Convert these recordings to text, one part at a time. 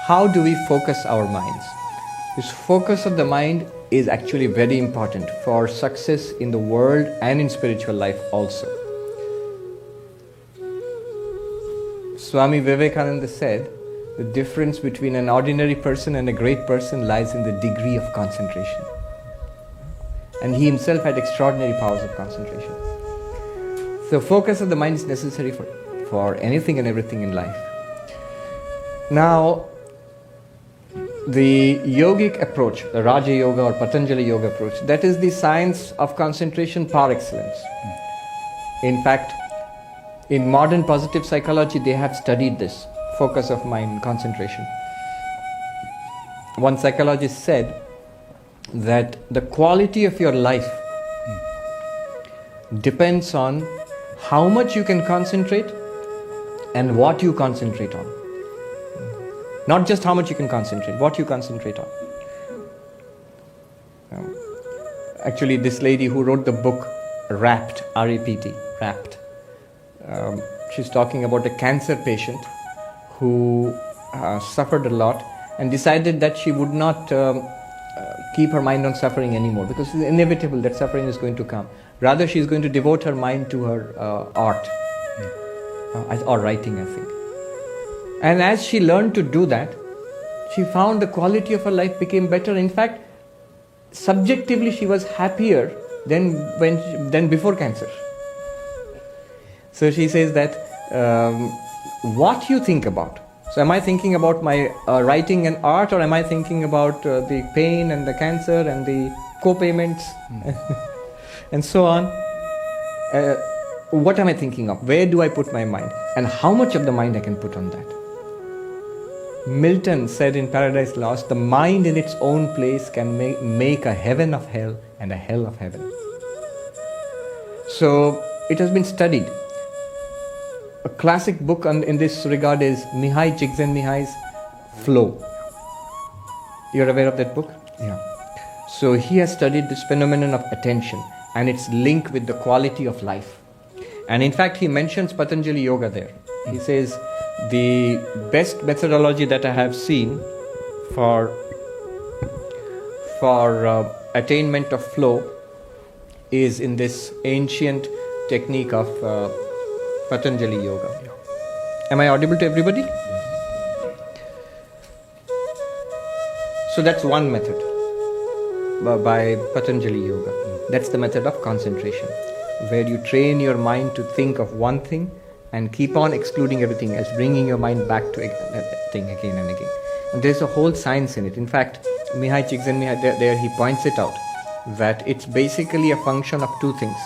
how do we focus our minds? This focus of the mind is actually very important for success in the world and in spiritual life also. Swami Vivekananda said, the difference between an ordinary person and a great person lies in the degree of concentration. And he himself had extraordinary powers of concentration. So focus of the mind is necessary for anything and everything in life. Now, the yogic approach, the Raja Yoga or Patanjali Yoga approach, that is the science of concentration par excellence. In fact, in modern positive psychology, they have studied this focus of mind, concentration. One psychologist said that the quality of your life depends on how much you can concentrate and what you concentrate on. Not just how much you can concentrate, what you concentrate on. Actually, this lady who wrote the book Rapt, R-A-P-T, Rapt, she's talking about a cancer patient who suffered a lot and decided that she would not keep her mind on suffering anymore, because it's inevitable that suffering is going to come. Rather, she's going to devote her mind to her art or writing, I think. And as she learned to do that, she found the quality of her life became better. In fact, subjectively, she was happier than before cancer. So she says that what you think about. So am I thinking about my writing and art, or am I thinking about the pain and the cancer and the co-payments and so on? What am I thinking of? Where do I put my mind? And how much of the mind I can put on that? Milton said in Paradise Lost, the mind in its own place can make a heaven of hell and a hell of heaven. So it has been studied. A classic book in this regard is Mihai Csikszentmihalyi's Flow. You're aware of that book? Yeah. So he has studied this phenomenon of attention and its link with the quality of life. And in fact, he mentions Patanjali Yoga there. He says, the best methodology that I have seen for attainment of flow is in this ancient technique of Patanjali Yoga. Am I audible to everybody? So that's one method by Patanjali Yoga. That's the method of concentration, where you train your mind to think of one thing and keep on excluding everything else, bringing your mind back to that thing again and again. And there's a whole science in it. In fact, Mihai Csikszentmihalyi, there he points it out, that it's basically a function of two things.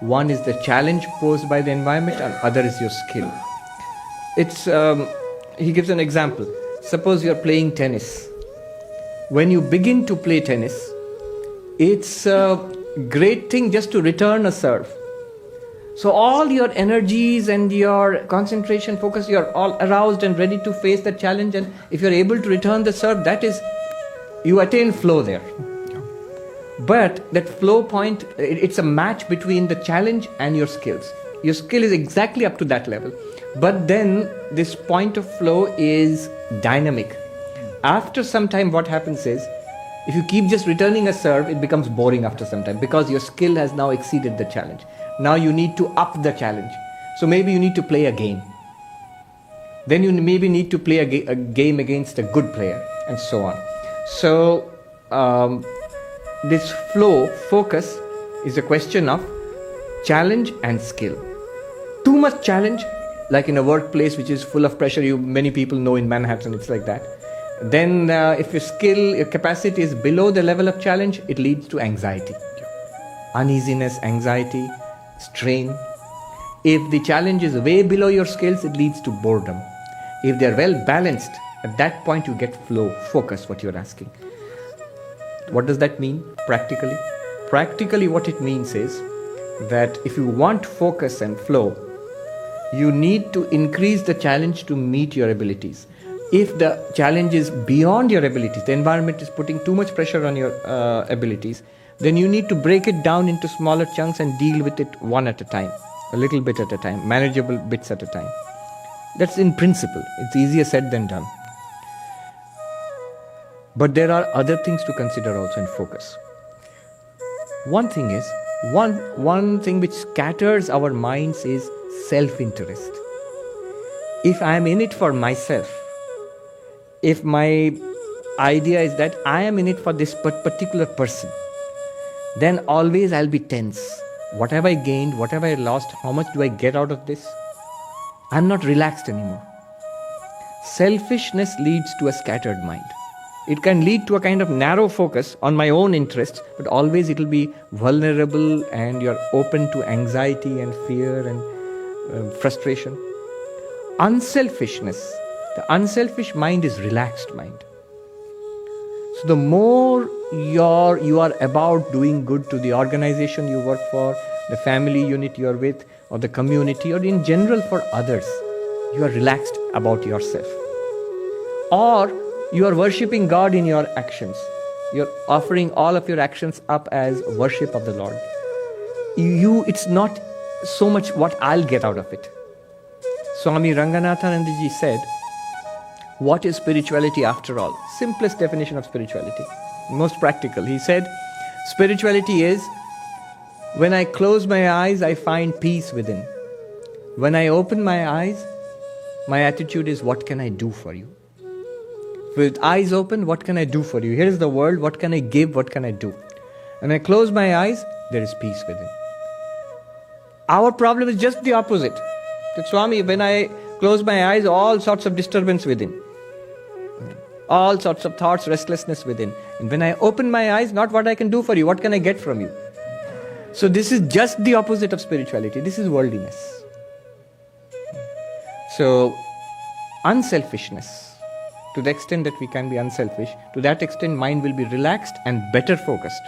One is the challenge posed by the environment, and other is your skill. He gives an example. Suppose you're playing tennis. When you begin to play tennis, it's a great thing just to return a serve. So all your energies and your concentration, focus, you're all aroused and ready to face the challenge. And if you're able to return the serve, that is, you attain flow there. But that flow point, it's a match between the challenge and your skills. Your skill is exactly up to that level. But then this point of flow is dynamic. After some time, what happens is, if you keep just returning a serve, it becomes boring after some time, because your skill has now exceeded the challenge. Now you need to up the challenge. So maybe you need to play a game. Then you maybe need to play a game against a good player, and so on. So this flow, focus, is a question of challenge and skill. Too much challenge, like in a workplace which is full of pressure, many people know in Manhattan it's like that. Then if your skill, your capacity is below the level of challenge, it leads to anxiety. Uneasiness, anxiety, strain. If the challenge is way below your skills, it leads to boredom. If they are well balanced, at that point you get flow, focus, what you're asking. What does that mean practically? Practically what it means is that if you want focus and flow, you need to increase the challenge to meet your abilities. If the challenge is beyond your abilities, the environment is putting too much pressure on your abilities, then you need to break it down into smaller chunks and deal with it one at a time, a little bit at a time, manageable bits at a time. That's in principle. It's easier said than done. But there are other things to consider also in focus. One thing is, one thing which scatters our minds is self-interest. If I am in it for myself, if my idea is that I am in it for this particular person, then always I'll be tense. What have I gained? What have I lost? How much do I get out of this? I'm not relaxed anymore. Selfishness leads to a scattered mind. It can lead to a kind of narrow focus on my own interests, but always it will be vulnerable and you're open to anxiety and fear and frustration. Unselfishness. The unselfish mind is relaxed mind. So the more you are about doing good to the organization you work for, the family unit you are with, or the community, or in general for others, you are relaxed about yourself. Or you are worshipping God in your actions. You're offering all of your actions up as worship of the Lord. It's not so much what I'll get out of it. Swami Ranganathanandaji said, what is spirituality after all? Simplest definition of spirituality, most practical. He said, spirituality is, when I close my eyes, I find peace within. When I open my eyes, my attitude is, what can I do for you? With eyes open, what can I do for you? Here is the world, what can I give, what can I do? When I close my eyes, there is peace within. Our problem is just the opposite. That Swami, when I close my eyes, all sorts of disturbance within. All sorts of thoughts, restlessness within. And when I open my eyes, not what I can do for you, what can I get from you? So this is just the opposite of spirituality. This is worldliness. So, unselfishness. To the extent that we can be unselfish, to that extent mind will be relaxed and better focused.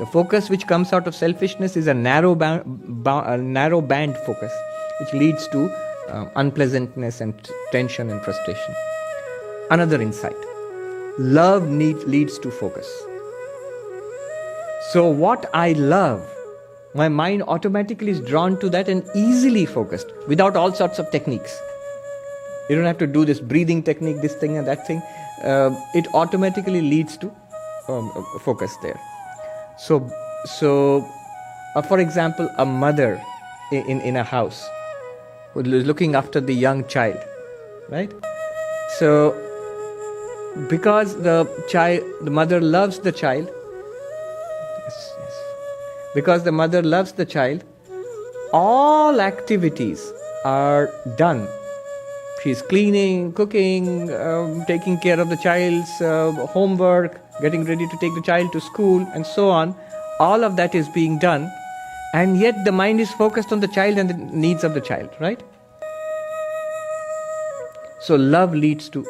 The focus which comes out of selfishness is a narrow band focus, which leads to unpleasantness and tension and frustration. Another insight. Love leads to focus. So what I love, my mind automatically is drawn to that and easily focused without all sorts of techniques. You don't have to do this breathing technique, this thing and that thing. It automatically leads to focus there. So for example, a mother in a house who is looking after the young child, right? So because the mother loves the child, because the mother loves the child, all activities are done. She's cleaning, cooking, taking care of the child's homework, getting ready to take the child to school, and so on. All of that is being done, and yet the mind is focused on the child and the needs of the child, right? So love leads to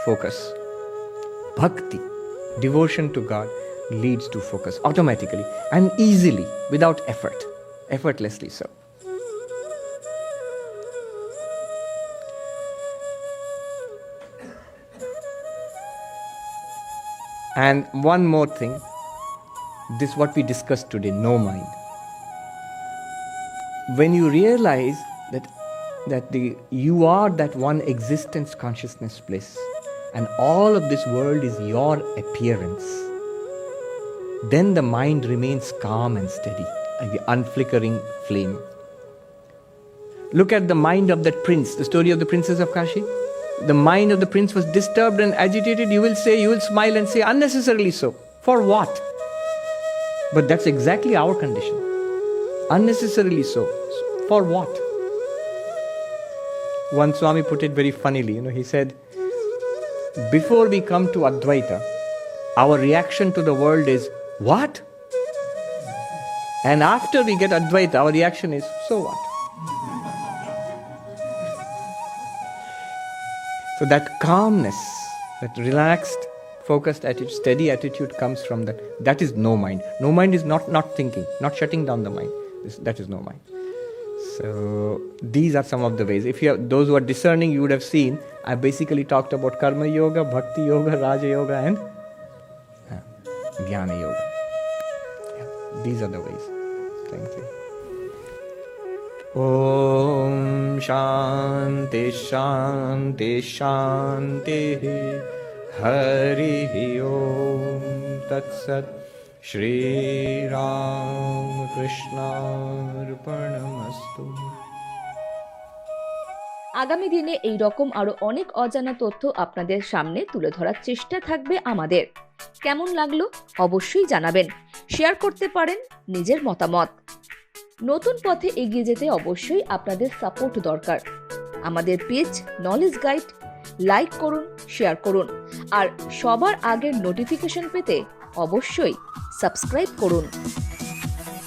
focus. Bhakti, devotion to God, leads to focus automatically and easily, without effort, effortlessly so. And one more thing, this is what we discussed today, no mind. When you realize that you are that one existence consciousness bliss, and all of this world is your appearance, then the mind remains calm and steady, like the unflickering flame. Look at the mind of that prince, the story of the princess of Kashi. The mind of the prince was disturbed and agitated. You will smile and say, unnecessarily so. For what? But that's exactly our condition. Unnecessarily so. For what? One Swami put it very funnily. He said, before we come to Advaita, our reaction to the world is, what? And after we get Advaita, our reaction is, so what? So that calmness, that relaxed, focused attitude, steady attitude comes from that. That is no mind. No mind is not thinking, not shutting down the mind. That is no mind. So these are some of the ways. If you have those who are discerning, you would have seen I basically talked about Karma Yoga, Bhakti Yoga, Raja Yoga and Jnana Yoga. Yeah, these are the ways. Thank you. Om Shanti Shanti Shanti. Harihi Om Tat Sat. Shri Ram Krishna Arpanamastu. আগামী দিনে এই রকম আরো অনেক অজানা তথ্য আপনাদের সামনে তুলে ধরার চেষ্টা থাকবে আমাদের। কেমন লাগলো অবশ্যই জানাবেন, শেয়ার করতে পারেন নিজের মতামত। নতুন পথে এগিয়ে যেতে অবশ্যই আপনাদের সাপোর্ট দরকার। আমাদের পেজ নলেজ গাইড লাইক করুন, শেয়ার করুন, আর সবার আগের নোটিফিকেশন পেতে অবশ্যই সাবস্ক্রাইব করুন।